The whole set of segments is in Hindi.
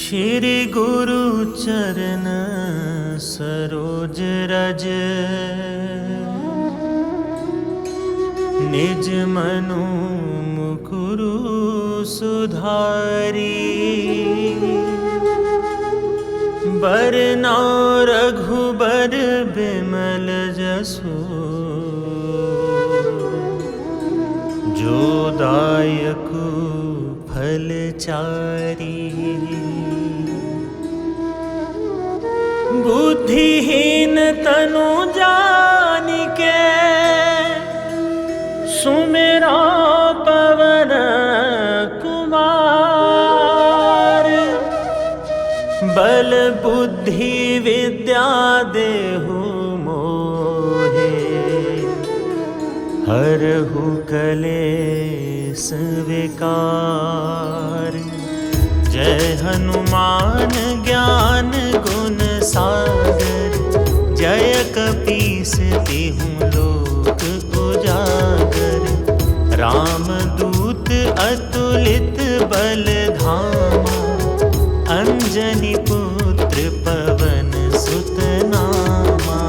श्री गुरु चरण सरोज रज, निज मनु मुकुरु सुधारी। बरनौ रघुबर बिमल जसु, जो दायक फलचारी। बुद्धिहीन तनु जानिके, सुमिरा पवन कुमार। बल बुद्धि विद्या देहु मोहे, हरहु कलेस विकार। जय हनुमान ज्ञान गुण सागर, जय कपीस तिहुँ लोक उजागर। रामदूत अतुलित बल धामा, अंजनी पुत्र पवन सुत नामा।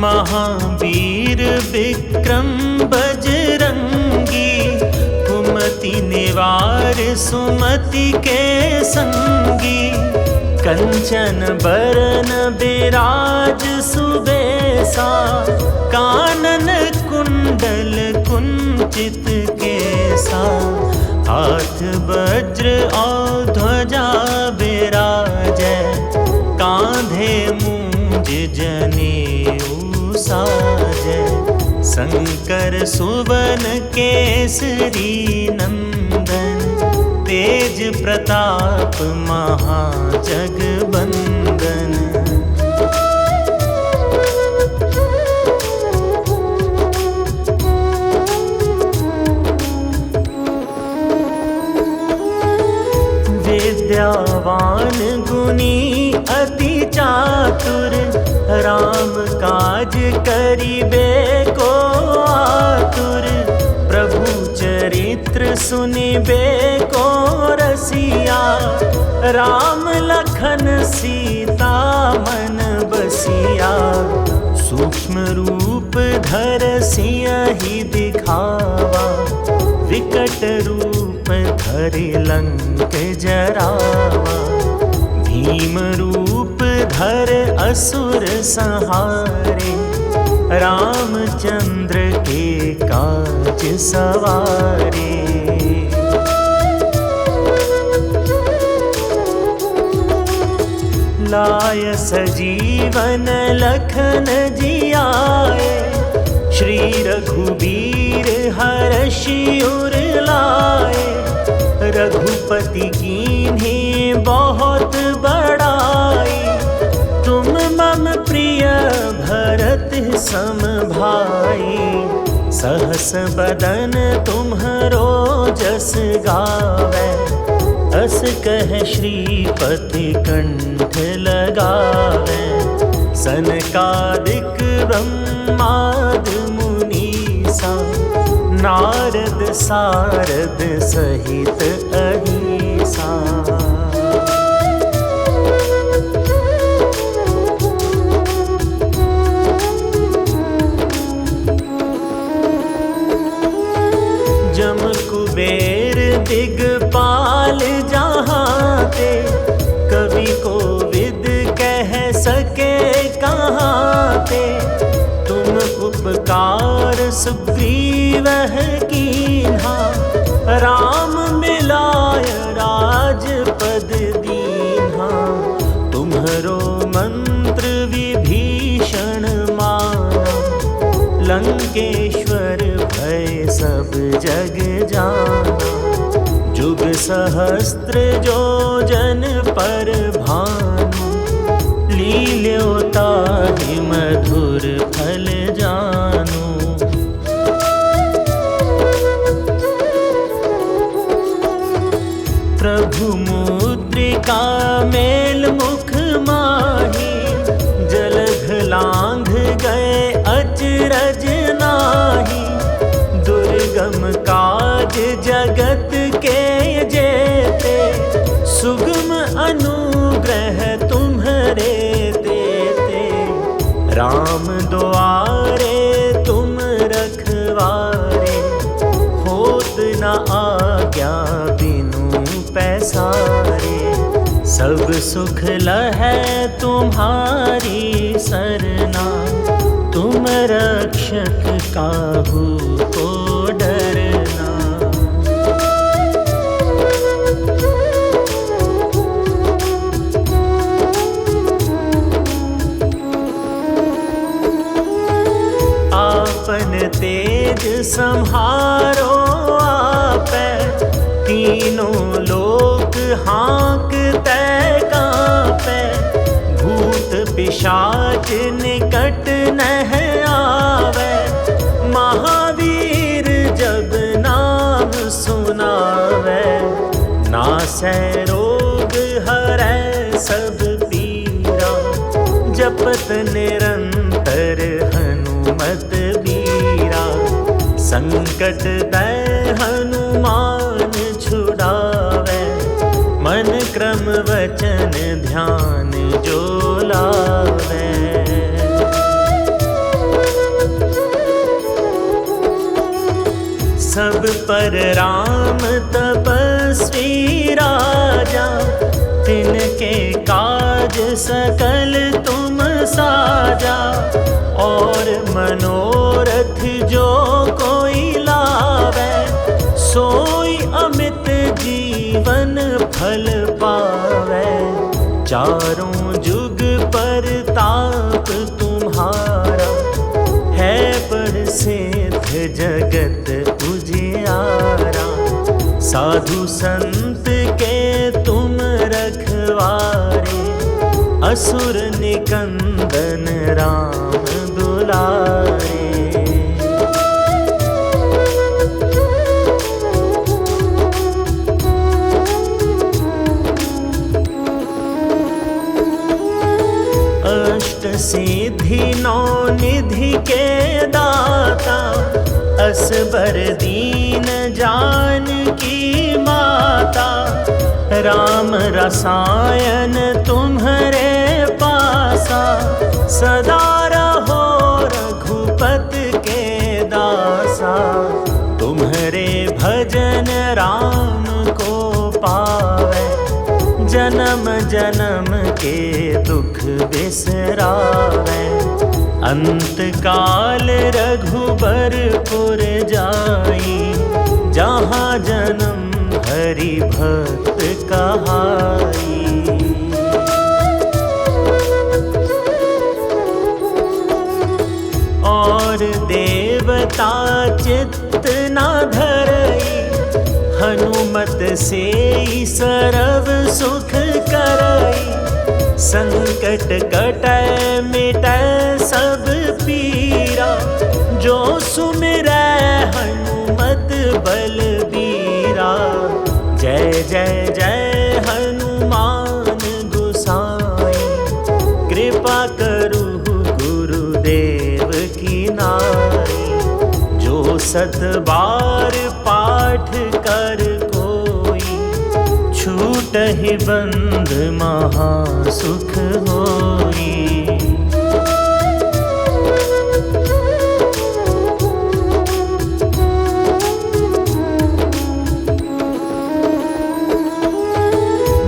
महावीर विक्रम बजरंगी, कुमति निवार सुमति के संगी। कंचन बरन बिराज सुबेसा, कानन कुंडल कुंचित केसा। हाथ वज्र और ध्वजा बिराजै, कांधे मूंज जनेऊ साजै। शंकर सुवन केसरी नंदन, तेज प्रताप महाजगबंदन। विद्यावान गुणी अति चातुर, राम काज करिबे को आतुर। प्रभु चरित्र सुनिबे को रसिया, राम लखन सीता मन बसिया। सूक्ष्म रूप धर सियहि दिखावा, विकट रूप धरि लंक जरावा। भीम रूप धर असुर संहारे, रामचंद्र के काज सवारे। लाय सजीवन लखन जियाए, श्री रघुबीर हरषि उर लाए। रघुपति कीन्ही बहुत बड़ाई, तुम मम प्रिय भरत सम भाई। सहस बदन तुम्हरो जस गावै, अस कह श्रीपति कंठ लगावै। सनकादिक ब्रह्माद मुनीसा, नारद सारद सहित अहिसा। जम कुबेर दिगपाल जहाँ ते, कवि कोविद कह सके कहाँ ते। तुम उपकार सुग्रीव कीन्हा, राम मिलाय राजपद दीन्हा। तुम्हरो मंत्र विभीषण माना, लंकेश्वर भय सब जग जाना। जुग सहस्त्र जो जन पर भानु, लील्यो ताहि मधुर फल जानु। प्रभु मुद्रिका मेल मुख माही, जलध लांघ गए अचरज नाही। दुर्गम काज जगत के जेते, सुगम अनुग्रह तुम्हारे देते। राम द्वारे तुम रखवारे, होत न आज्ञा बिनु पैसारे। सब सुख लहै तुम्हारी सरना, तुम रक्षक काहू को डरना। आपन तेज सम्हारो आपै, तीनों लोक हाँकते कांपै। भूत पिशाच निकट नह आवे, महावीर जब नाम सुनावे। नासै रोग हरै सब पीरा, जपत निरंतर हनुमत बीरा। संकट दै हनुमान छुड़ावे, मन क्रम वचन ध्यान जो लावे। सब पर राम तपस्वी राजा, तिनके काज सकल तुम साजा। और मनोरथ जो कोई लावे, सोई अमित जीवन फल पावे। चारों जुग परताप तुम्हारा, है प्रसिद्ध जगत उजियारा। साधु संत के तुम रखवारे, असुर निकंदन राम दुलारे। अष्ट सिद्धि नौ निधि के दाता, असबर दीन जानकी माता। राम रसायन तुम्हारे पासा, सदा रहो रघुपत के दासा। तुम्हारे भजन राम को पावे, जन्म जन्म के दुख बिसरावे। अंत काल रघुबरपुर जाई, जहाँ जन्म हरि भक्त कहाई। और देवता चित्त न धरई, हनुमत से सरव सुख करई। संकट कटै मिटै सब पीरा, जो सुमिरै हनुमत बलबीरा। जय जय जय हनुमान गोसाई, कृपा करु गुरुदेव की नाई। जो सत बार पाठ कर कोई, छूटहि बंध महासुख होई।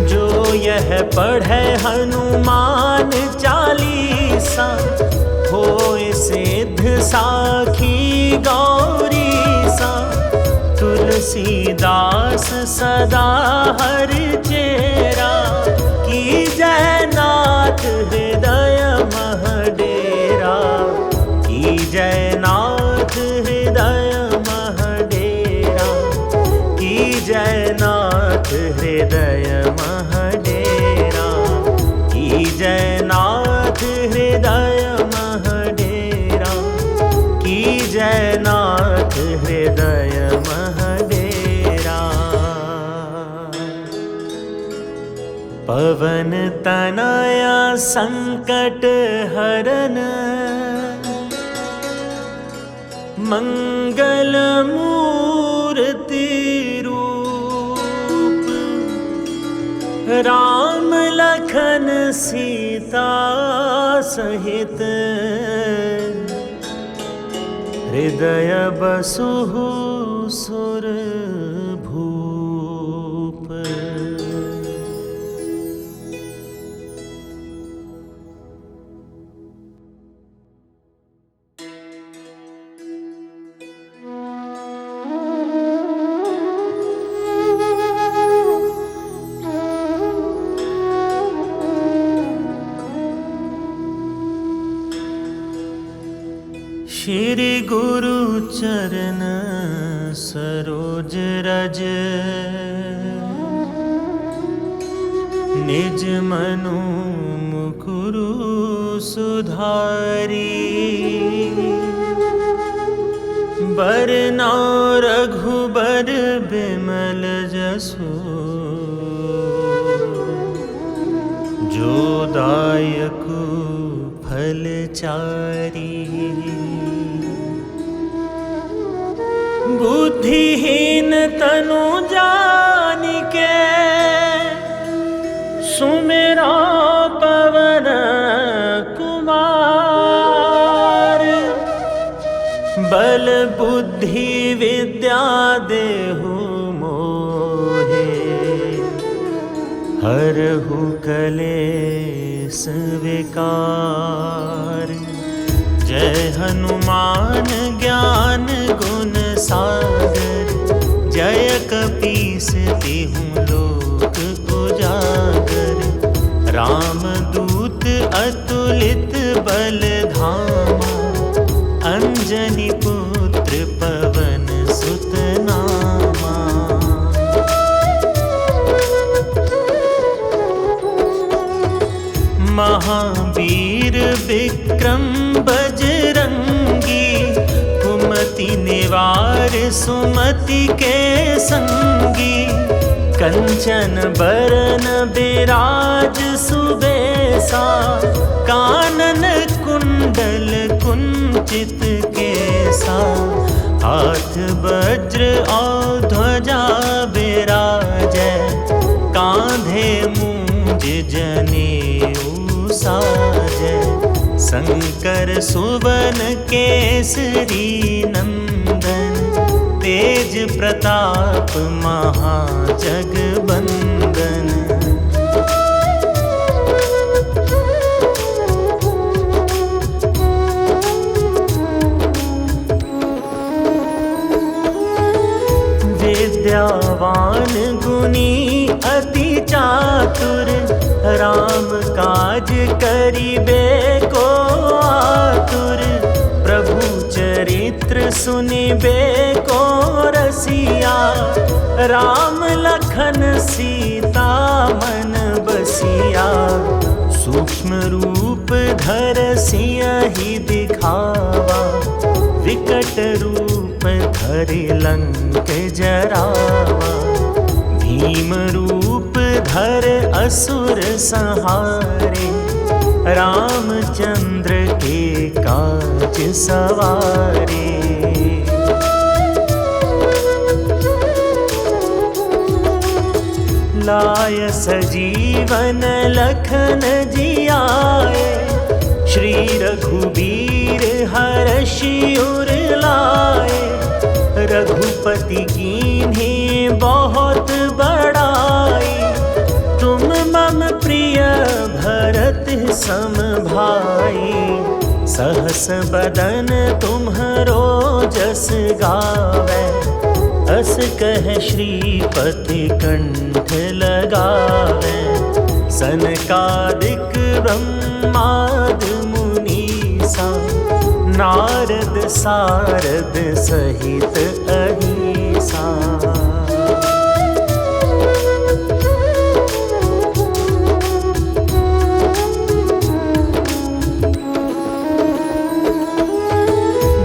जो यह पढ़े हनुमान चालीसा, होय सिद्ध साखी गौरीसा। तुलसीदास सदा हर चेरा, की जय नाथ हृदय मह डेरा। की जय नाथ हृदय मह डेरा, की जय नाथ हृदय मह डेरा। की जय नाथ हृदय मह डेरा, की जय नाथ हृदय मह डेरा। पवन तनया संकट हरन, मंगल मूल राम लखन सीता सहित हृदय बसुहु सुर भूप। श्री गुरु चरण सरोज रज निज मनु मुकुरु सुधारी। बरनौ रघुबर बिमल जसु जो दायकु फलचारी। बुद्धिहीन तनु जानिके सुमिरो पवन कुमार। बल बुद्धि विद्या देहु मोहे हरहु कलेस विकार। जय हनुमान ज्ञान गुण सागर। जय कपीस तिहु लोक उजागर। रामदूत अतुलित बल धामा। अंजनी पुत्र पवन सुत नामा। महावीर विक्रम बजरंगी। कुमति निवार सुमति के संगी। कंचन बरन बिराज सुबेसा। कानन कुंडल कुंचित केसा। हाथ वज्र और ध्वजा बिराजै। कांधे मूंज जनेऊ साजै। शंकर सुवन केसरी नंदन। तेज प्रताप महाजगबंदन। विद्यावान गुणी अति चातुर। राम काज करिबे को आतुर। प्रभु चरित्र सुनिबे को रसिया। राम लखन सीता मन बसिया। सूक्ष्म रूप धर सियहि दिखावा। विकट रूप धरि लंक जरावा। भीम रूप धर असुर संहारे। रामचंद्र के काज सवारे। लाय सजीवन लखन जियाए। श्री रघुबीर हरषि उर लाए। रघुपति कीन्ही बहुत बड़ाई। तुम मम प्रिय भरत सम भाई। सहस बदन तुम्हरो जस गावै। अस कह श्रीपति कंठ लगावै। सनकादिक ब्रह्माद मुनीसा। नारद सारद सहित अहिसा।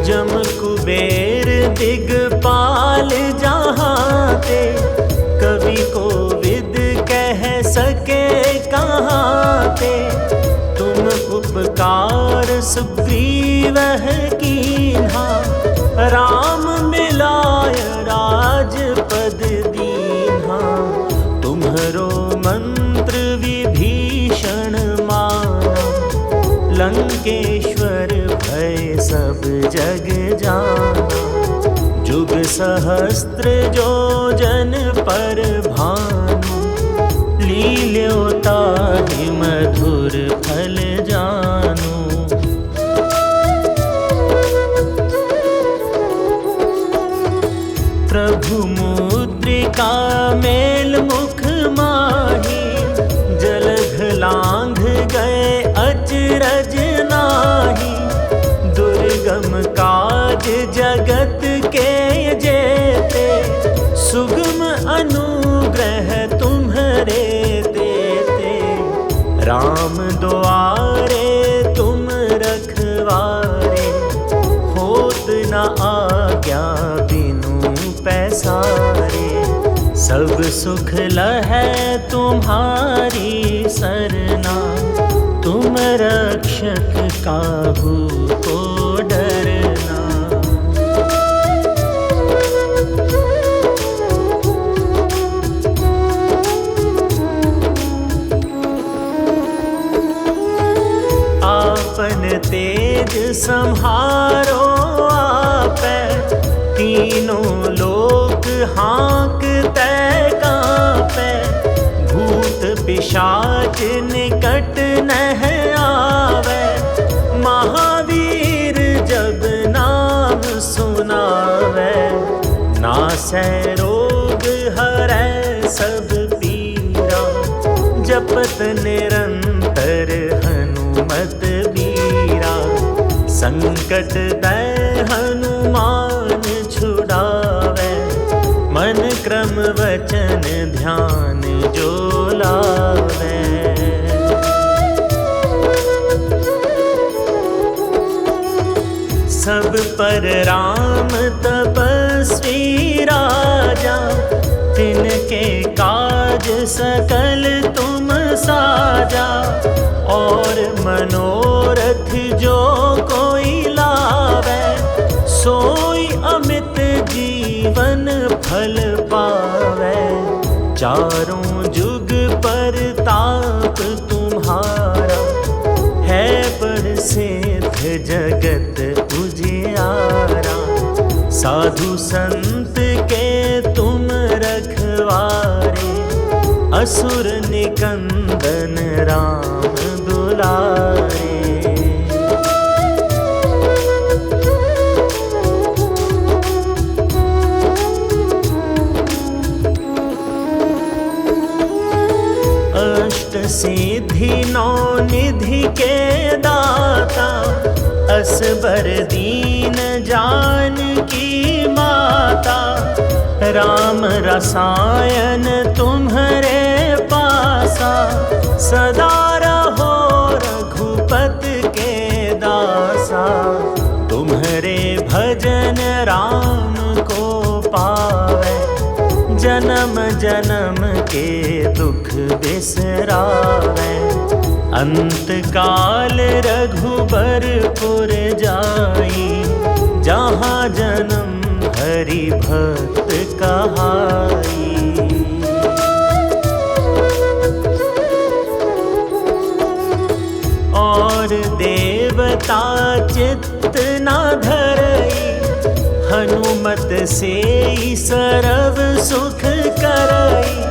जम कुबेर दिगपाल जहाँ ते। कवि कोविद कह सके कहाँ ते। तुम उपकार सुग्रीव कीन्हा। राम मिलाय राजपद दीन्हा। तुम्हरो मंत्र लंकेश्वर भय सब जग जाना। जुग सहस्त्र जो जन पर भानु, लील्योता ही मधुर फल जानु। प्रभु मुद्रिका मेल मुख माही, जलध लांघ गए अचरज नाही। दुर्गम काज जगत के जेते, सुगम अनुग्रह तुम्हरे देते। राम द्वारे तुम रखवारे, होत न आज्ञा बिनु पैसारे। सब सुख लहै तुम्हारी सरना, तुम रक्षक काहू को डरना। आपन तेज सम्हारो आपै, तीनों लोक हाँकते कांपै। भूत पिशाच निकट नह आवे, महावीर जब नाम सुनावे। नासै रोग हरै सब पीरा, जपत निरंतर हनुमत बीरा। संकट दै हनुमान छुड़ावे, मन क्रम वचन ध्यान जो लावे। सब पर राम तपस्वी राजा, तिनके काज सकल तुम साजा। और मनोरथ जो कोई लावे, सोई अमित जीवन फल पावे। चारों जुग पर ताप तुम्हारा, है बड़ सिद्ध जगत उजियारा। साधु संत के तुम रखवारे, असुर निकंदन राम दुलारे। अष्ट सिद्धि नौ निधि के दाता, असबर दीन जानकी माता। राम रसायन तुम्हरे पासा, सदा रहो रघुपत के दासा। तुम्हरे भजन राम को पावे, जन्म जन्म के दुख बिसरावे। अंत काल रघुबरपुर जाई, जहाँ जन्म हरि भक्त कहाई। और देवता चित्त न धरई, हनुमत से सरव सुख करई।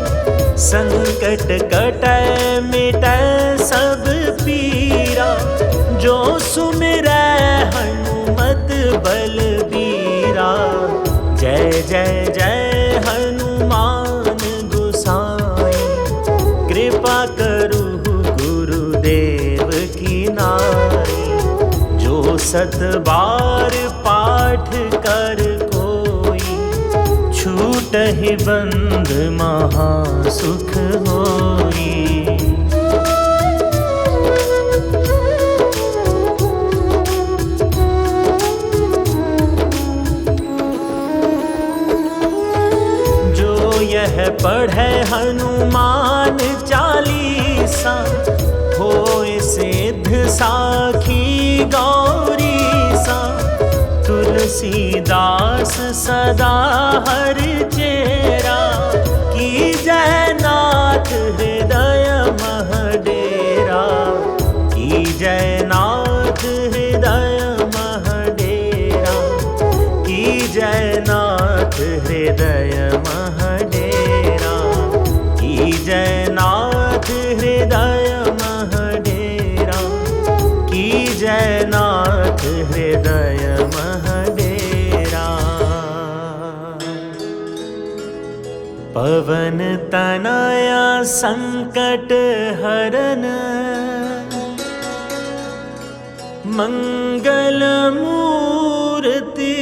संकट कटै मिटै सब पीरा, जो सुमिरै हनुमत बलबीरा। जय जय जय हनुमान गोसाई, कृपा करू गुरुदेव की नाई। जो सत बार पाठ कर कोई, छूटहि बंध महासुख होई। यह पढ़े हनुमान चालीसा, होए सिद्ध साखी गौरीसा। तुलसीदास सदा हर चेरा, की जय नाथ हृदय मह डेरा। की जयनाथ हृदय मह डेरा, जयनाथ हृदय मह डेरा, जयनाथ हृदय मह डेरा, जयनाथ हृदय मह डेरा। पवन तनया संकट हरन, मंगल मूर्ति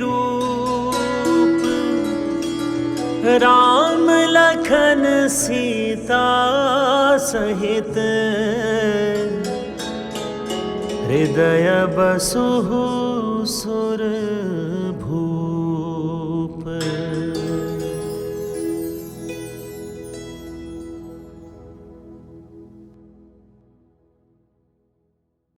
रूप, राम लखन सीता सहित, हृदय बसुहु सुरभूप।